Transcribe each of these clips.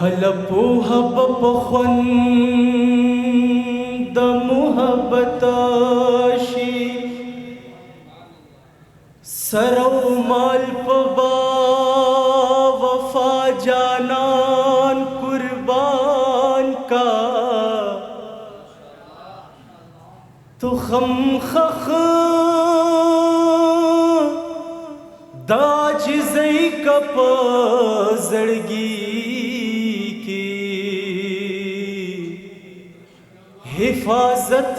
هل پوها بپخون د محبت شي سرو مال پبا وفا جانان قربان کا تو خم خخ داج زئی کپ زړګي کی حفاظت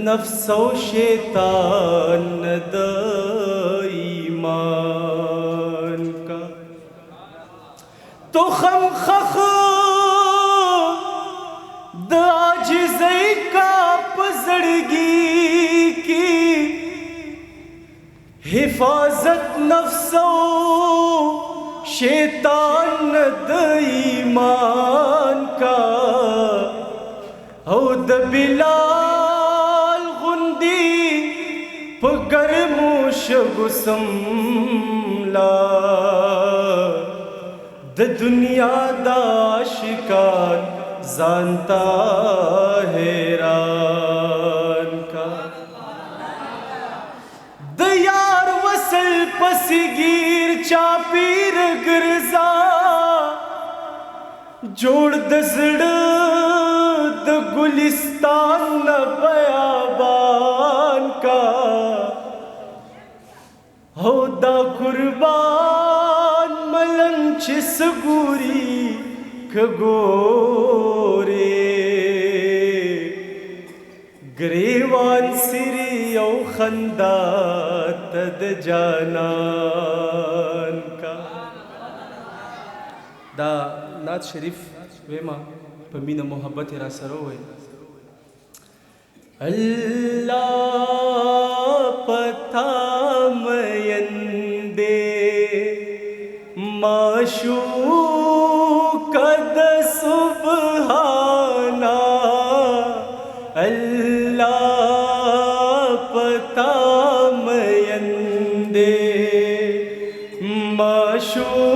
نفس و شیطان د ایمان کا تو خم خخ داج زئی کپ زړګي کی حفاظت نفس و شیطان د ایمان کا او د بلال غندی په ګرمو شګو سملا د دنیا دا عاشقان ځانتا حیران کا د یار وصل پسگیر چاپیر گرزا جوړ د زړه د ګلستان نه بیابان کا هو دا قربان ملنګ چې سګوري کګوري گریوان سری او خندا تد جانان کا دا نعت شریف ویما په مینه محبت را سره وای الله پتا مینده معشوق د سبحانا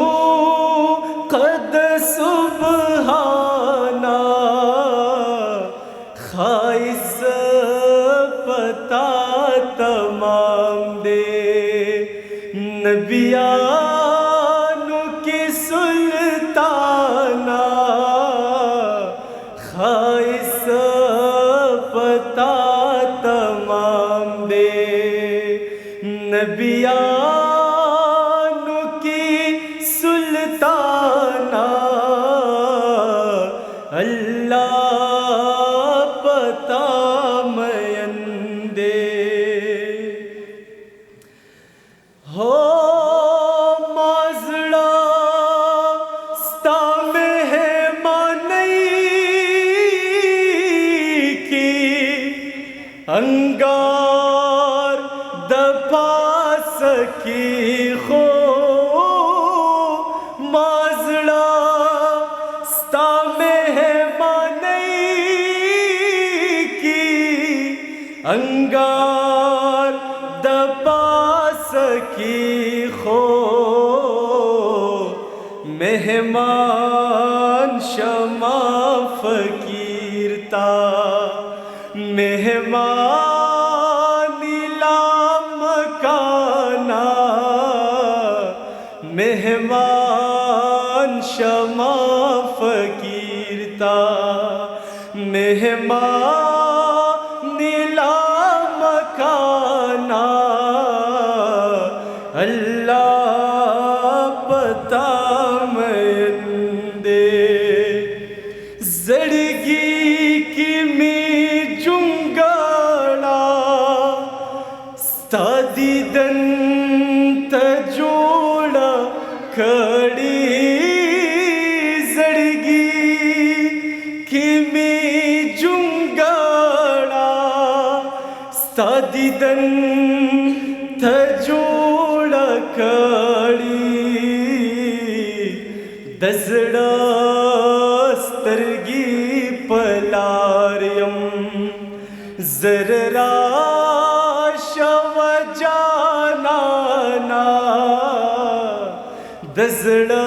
معشوق د سبحانا خائز پتا تمام دے نبیانو کی سلطانا خائز پتا تمام دے نبیانو سلطانا اللہ پتا مینده ہو مازڑا ستا مہمانی کی انگار د پاس کی خو مازڑا ستا مہمانی کی انگار د پاس کی خو مہمان شما فقیر تا مہمان لا مکانا مہمان شما فقیر تا مہمان لا مکانا اللہ پتا مینده زړګي کی می جونګړا ستا دیدن ته جوړه کړي زړګي کی می جونګړا ستا دیدن ته جوړه کړي د زړه سترګې په لار یم زر راشه و جانانا د زړه